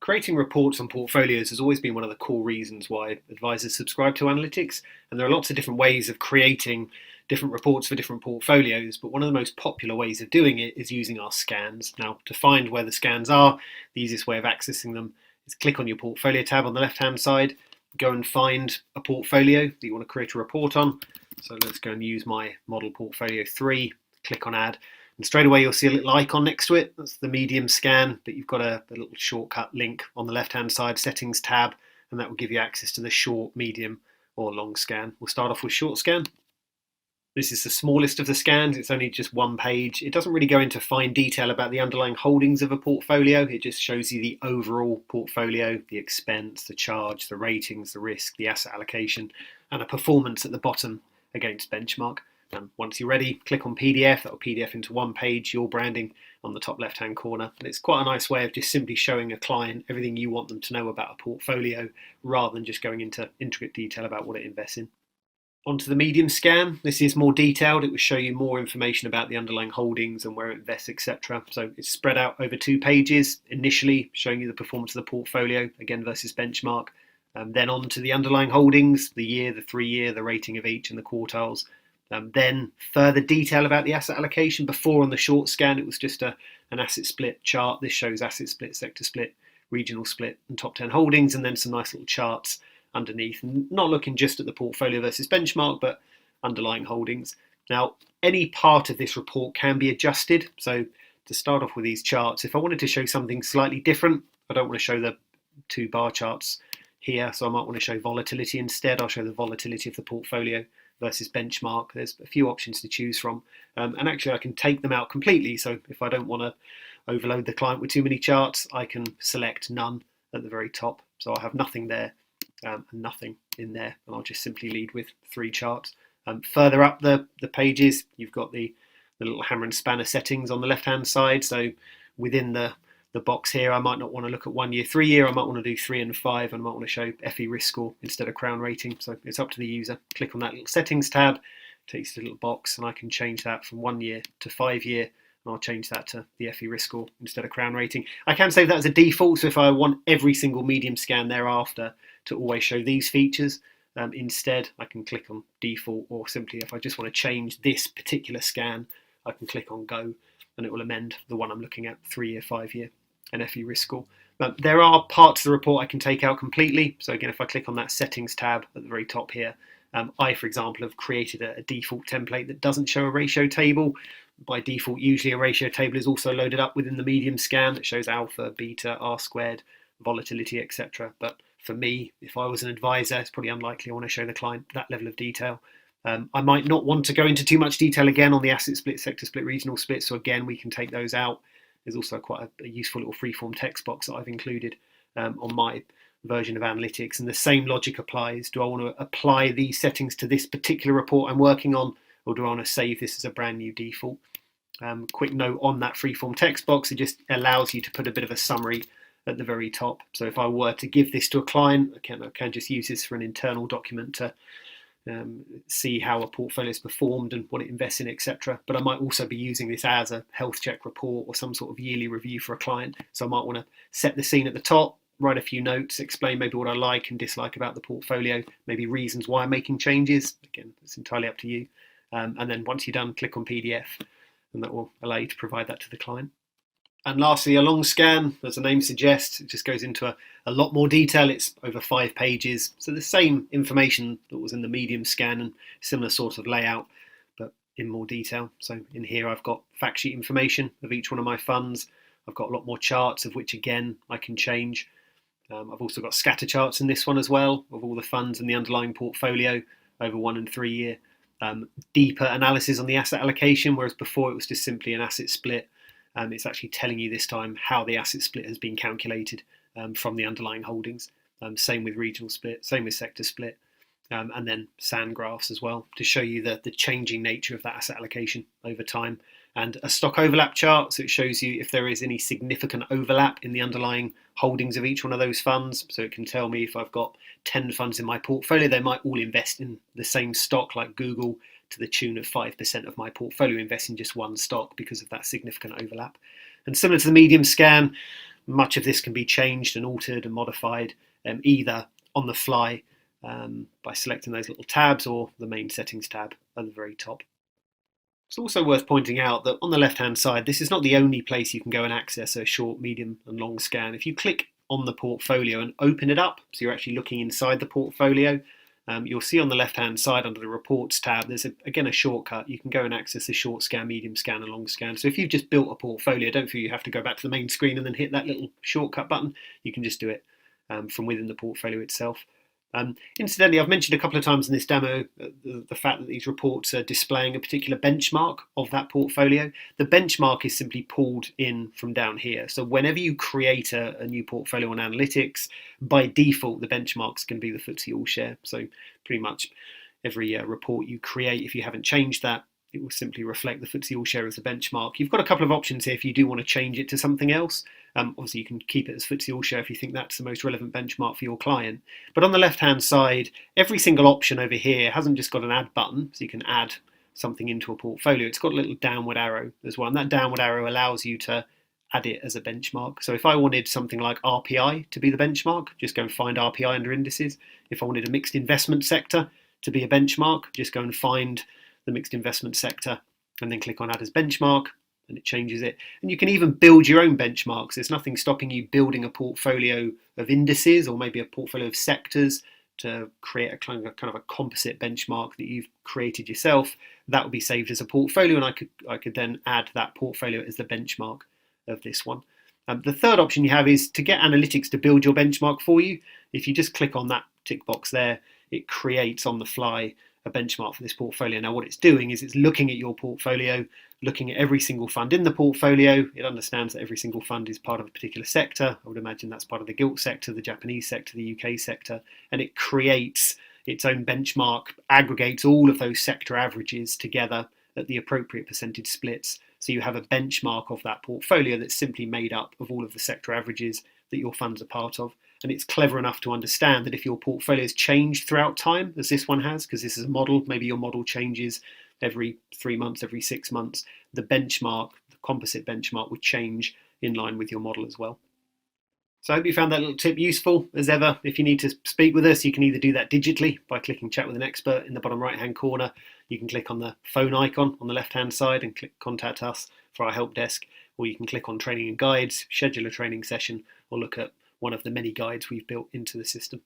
Creating reports on portfolios has always been one of the core reasons why advisors subscribe to analytics, and there are lots of different ways of creating different reports for different portfolios, but one of the most popular ways of doing it is using our scans. Now, to find where the scans are, the easiest way of accessing them is click on your portfolio tab on the left hand side, go and find a portfolio that you want to create a report on. So let's go and use my model portfolio 3, click on add, and straight away you'll see a little icon next to it. That's the medium scan, but you've got a little shortcut link on the left hand side, settings tab, and that will give you access to the short, medium or long scan. We'll start off with short scan. This is the smallest of the scans, it's only just one page. It doesn't really go into fine detail about the underlying holdings of a portfolio, it just shows you the overall portfolio, the expense, the charge, the ratings, the risk, the asset allocation, and a performance at the bottom against benchmark. And once you're ready, click on PDF, that will PDF into one page, your branding on the top left hand corner. And it's quite a nice way of just simply showing a client everything you want them to know about a portfolio, rather than just going into intricate detail about what it invests in. Onto the medium scan, this is more detailed, it will show you more information about the underlying holdings and where it invests, etc. So it's spread out over 2 pages, initially showing you the performance of the portfolio, again versus benchmark, then on to the underlying holdings, the year, the 3-year, the rating of each and the quartiles. Then further detail about the asset allocation. Before on the short scan it was just an asset split chart. This shows asset split, sector split, regional split and top 10 holdings, and then some nice little charts underneath, not looking just at the portfolio versus benchmark, but underlying holdings. Now, any part of this report can be adjusted. So to start off with these charts, if I wanted to show something slightly different, I don't want to show the 2 bar charts here, so I might want to show volatility instead. I'll show the volatility of the portfolio versus benchmark. There's a few options to choose from, and actually I can take them out completely. So if I don't want to overload the client with too many charts, I can select none at the very top. So I'll have nothing there and nothing in there, and I'll just simply lead with 3 charts. Further up the pages, you've got the little hammer and spanner settings on the left hand side. So within the box here, I might not want to look at 1 year, 3 year, I might want to do 3 and 5, and I might want to show FE risk score instead of crown rating. So it's up to the user. Click on that little settings tab, takes to the little box, and I can change that from 1 year to 5 year, and I'll change that to the FE risk score instead of crown rating. I can save that as a default, so if I want every single medium scan thereafter to always show these features, instead I can click on default, or simply if I just want to change this particular scan, I can click on go, and it will amend the one I'm looking at, 3 year, 5 year, and FE risk score. But there are parts of the report I can take out completely. So again, if I click on that settings tab at the very top here, I, for example, have created a default template that doesn't show a ratio table. By default, usually a ratio table is also loaded up within the medium scan that shows alpha, beta, R squared, volatility, etc. But for me, if I was an advisor, it's probably unlikely I want to show the client that level of detail. I might not want to go into too much detail again on the asset split, sector split, regional split. So again, we can take those out. There's also quite a useful little freeform text box that I've included on my version of analytics, and the same logic applies. Do I want to apply these settings to this particular report I'm working on, or do I want to save this as a brand new default? Quick note on that freeform text box, it just allows you to put a bit of a summary at the very top. So if I were to give this to a client, I can just use this for an internal document to see how a portfolio is performed and what it invests in, etc. But I might also be using this as a health check report or some sort of yearly review for a client. So I might want to set the scene at the top, write a few notes, explain maybe what I like and dislike about the portfolio, maybe reasons why I'm making changes. Again, it's entirely up to you. And then once you're done, click on PDF, and that will allow you to provide that to the client. And lastly, a long scan, as the name suggests, it just goes into a lot more detail. It's over 5 pages. So the same information that was in the medium scan and similar sort of layout, but in more detail. So in here, I've got fact sheet information of each one of my funds. I've got a lot more charts, of which again, I can change. I've also got scatter charts in this one as well, of all the funds and the underlying portfolio over 1 and 3 year. Deeper analysis on the asset allocation, whereas before it was just simply an asset split. It's actually telling you this time how the asset split has been calculated from the underlying holdings. Same with regional split, same with sector split, and then SAN graphs as well to show you the changing nature of that asset allocation over time. And a stock overlap chart, so it shows you if there is any significant overlap in the underlying holdings of each one of those funds. So it can tell me if I've got 10 funds in my portfolio, they might all invest in the same stock, like Google, to the tune of 5% of my portfolio invest in just one stock because of that significant overlap. And similar to the medium scan, Much of this can be changed and altered and modified either on the fly by selecting those little tabs or the main settings tab at the very top. It's also worth pointing out that on the left-hand side, this is not the only place you can go and access a short, medium and long scan. If you click on the portfolio and open it up, so you're actually looking inside the portfolio, you'll see on the left-hand side under the Reports tab, there's again a shortcut. You can go and access the short scan, medium scan and long scan. So if you've just built a portfolio, don't feel you have to go back to the main screen and then hit that little shortcut button. You can just do it from within the portfolio itself. Incidentally, I've mentioned a couple of times in this demo the fact that these reports are displaying a particular benchmark of that portfolio. The benchmark is simply pulled in from down here. So whenever you create a new portfolio on analytics, by default, the benchmark's going to be the FTSE All-Share. So pretty much every report you create, if you haven't changed that, it will simply reflect the FTSE All-Share as the benchmark. You've got a couple of options here if you do want to change it to something else. Obviously, you can keep it as FTSE All-Share if you think that's the most relevant benchmark for your client. But on the left-hand side, every single option over here hasn't just got an add button, so you can add something into a portfolio. It's got a little downward arrow as well, and that downward arrow allows you to add it as a benchmark. So if I wanted something like RPI to be the benchmark, just go and find RPI under indices. If I wanted a mixed investment sector to be a benchmark, just go and find the mixed investment sector and then click on add as benchmark, and it changes it. And you can even build your own benchmarks. There's nothing stopping you building a portfolio of indices or maybe a portfolio of sectors to create a kind of a composite benchmark that you've created yourself. That will be saved as a portfolio, and I could then add that portfolio as the benchmark of this one. The third option you have is to get analytics to build your benchmark for you. If you just click on that tick box there, it creates on the fly a benchmark for this portfolio. Now what it's doing is it's looking at your portfolio, looking at every single fund in the portfolio. It understands that every single fund is part of a particular sector. I would imagine that's part of the gilt sector, the Japanese sector, the UK sector, and it creates its own benchmark, aggregates all of those sector averages together at the appropriate percentage splits. So you have a benchmark of that portfolio that's simply made up of all of the sector averages that your funds are part of. And it's clever enough to understand that if your portfolio's changed throughout time, as this one has, because this is a model, maybe your model changes every 3 months, every 6 months, the benchmark, the composite benchmark, would change in line with your model as well. So I hope you found that little tip useful. As ever, if you need to speak with us, you can either do that digitally by clicking chat with an expert in the bottom right hand corner. You can click on the phone icon on the left hand side and click contact us for our help desk, or you can click on training and guides, schedule a training session, or look at one of the many guides we've built into the system.